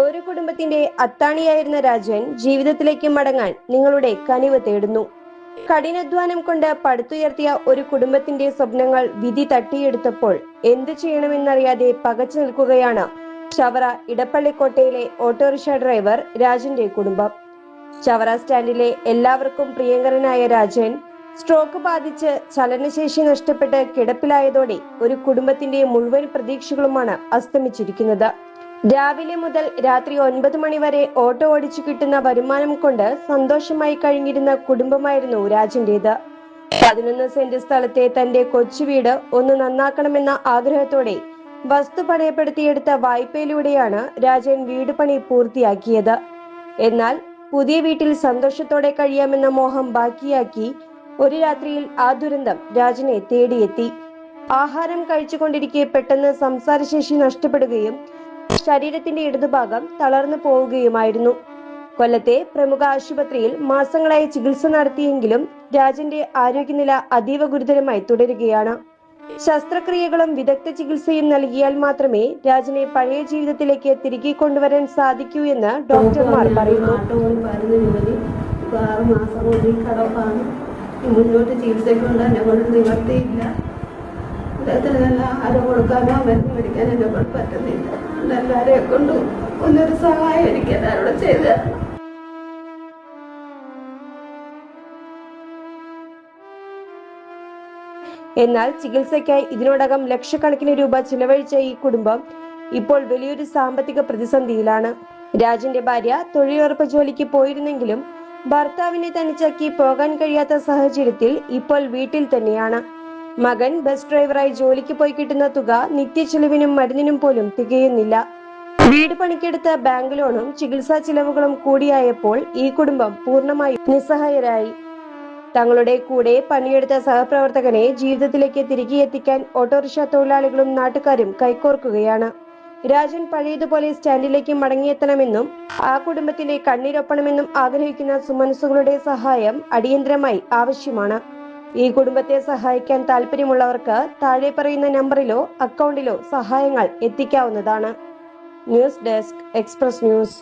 ഒരു കുടുംബത്തിന്റെ അത്താണിയായിരുന്ന രാജൻ ജീവിതത്തിലേക്ക് മടങ്ങാൻ നിങ്ങളുടെ കനിവ് തേടുന്നു. കഠിനാധ്വാനം കൊണ്ട് പടുത്തുയർത്തിയ ഒരു കുടുംബത്തിന്റെ സ്വപ്നങ്ങൾ വിധി തട്ടിയെടുത്തപ്പോൾ എന്തു ചെയ്യണമെന്നറിയാതെ പകച്ചു നിൽക്കുകയാണ് ചവറ ഇടപ്പള്ളിക്കോട്ടയിലെ ഓട്ടോറിക്ഷ ഡ്രൈവർ രാജന്റെ കുടുംബം. ചവറ സ്റ്റാൻഡിലെ എല്ലാവർക്കും പ്രിയങ്കരനായ രാജൻ സ്ട്രോക്ക് ബാധിച്ച് ചലനശേഷി നഷ്ടപ്പെട്ട് കിടപ്പിലായതോടെ ഒരു കുടുംബത്തിന്റെ മുഴുവൻ പ്രതീക്ഷകളുമാണ് അസ്തമിച്ചിരിക്കുന്നത്. രാവിലെ മുതൽ രാത്രി 9 മണി വരെ ഓട്ടോ ഓടിച്ചു കിട്ടുന്ന വരുമാനം കൊണ്ട് സന്തോഷമായി കഴിഞ്ഞിരുന്ന കുടുംബമായിരുന്നു രാജന്റേത്. 11 സെന്റ് സ്ഥലത്തെ തന്റെ കൊച്ചു വീട് ഒന്ന് നന്നാക്കണമെന്ന ആഗ്രഹത്തോടെ വസ്തു പണയപ്പെടുത്തിയെടുത്ത വായ്പയിലൂടെയാണ് രാജൻ വീട് പണി പൂർത്തിയാക്കിയത്. എന്നാൽ പുതിയ വീട്ടിൽ സന്തോഷത്തോടെ കഴിയാമെന്ന മോഹം ബാക്കിയാക്കി ഒരു രാത്രിയിൽ ആ ദുരന്തം രാജനെ തേടിയെത്തി. ആഹാരം കഴിച്ചുകൊണ്ടിരിക്കെ പെട്ടെന്ന് സംസാരശേഷി നഷ്ടപ്പെടുകയും ശരീരത്തിന്റെ ഇടതുഭാഗം തളർന്നു പോവുകയുമായിരുന്നു. കൊല്ലത്തെ പ്രമുഖ ആശുപത്രിയിൽ മാസങ്ങളായി ചികിത്സ നടത്തിയെങ്കിലും രാജന്റെ ആരോഗ്യനില അതീവ ഗുരുതരമായി തുടരുകയാണ്. ശസ്ത്രക്രിയകളും വിദഗ്ധ ചികിത്സയും നൽകിയാൽ മാത്രമേ രാജനെ പഴയ ജീവിതത്തിലേക്ക് തിരികെ കൊണ്ടുവരാൻ സാധിക്കൂ എന്ന് ഡോക്ടർമാർ പറയുന്നു. മുന്നോട്ട് ചികിത്സയ്ക്കൊണ്ട് എന്നെ കൊണ്ട് നിവർത്തിയില്ല. അദ്ദേഹത്തിന് നല്ല ആഹാരം കൊടുക്കാനോ മരുന്ന് മേടിക്കാനോ എന്നെ കൊണ്ട് പറ്റുന്നില്ല. എല്ലാവരെ കൊണ്ടും ഒന്നൊരു സഹായം എനിക്ക് എല്ലാവരോടും ചെയ്ത് തരണം. എന്നാൽ ചികിത്സയ്ക്കായി ഇതിനോടകം ലക്ഷക്കണക്കിന് രൂപ ചിലവഴിച്ച ഈ കുടുംബം ഇപ്പോൾ വലിയൊരു സാമ്പത്തിക പ്രതിസന്ധിയിലാണ്. രാജന്റെ ഭാര്യ തൊഴിലുറപ്പ് ജോലിക്ക് പോയിരുന്നെങ്കിലും ഭർത്താവിനെ തനിച്ചാക്കി പോകാൻ കഴിയാത്ത സാഹചര്യത്തിൽ ഇപ്പോൾ വീട്ടിൽ തന്നെയാണ്. മകൻ ബസ് ഡ്രൈവറായി ജോലിക്ക് പോയി കിട്ടുന്ന തുക നിത്യച്ചെലവിനും മരുന്നിനും പോലും തികയുന്നില്ല. വീട് പണിക്കെടുത്ത ബാങ്ക് ലോണും ചികിത്സാ ചിലവുകളും കൂടിയായപ്പോൾ ഈ കുടുംബം പൂർണ്ണമായും നിസ്സഹായരായി. തങ്ങളുടെ കൂടെ പണിയെടുത്ത സഹപ്രവർത്തകനെ ജീവിതത്തിലേക്ക് തിരികെ എത്തിക്കാൻ ഓട്ടോറിക്ഷ തൊഴിലാളികളും നാട്ടുകാരും കൈകോർക്കുകയാണ്. രാജൻ പഴയതുപോലെ സ്റ്റാൻഡിലേക്ക് മടങ്ങിയെത്തണമെന്നും ആ കുടുംബത്തിന്റെ കണ്ണീരൊപ്പണമെന്നും ആഗ്രഹിക്കുന്ന സുമനസ്സുകളുടെ സഹായം അടിയന്തരമായി ആവശ്യമാണ്. ഈ കുടുംബത്തെ സഹായിക്കാൻ താല്പര്യമുള്ളവർക്ക് താഴെ പറയുന്ന നമ്പറിലോ അക്കൗണ്ടിലോ സഹായങ്ങൾ എത്തിക്കാവുന്നതാണ്. News desk, express news.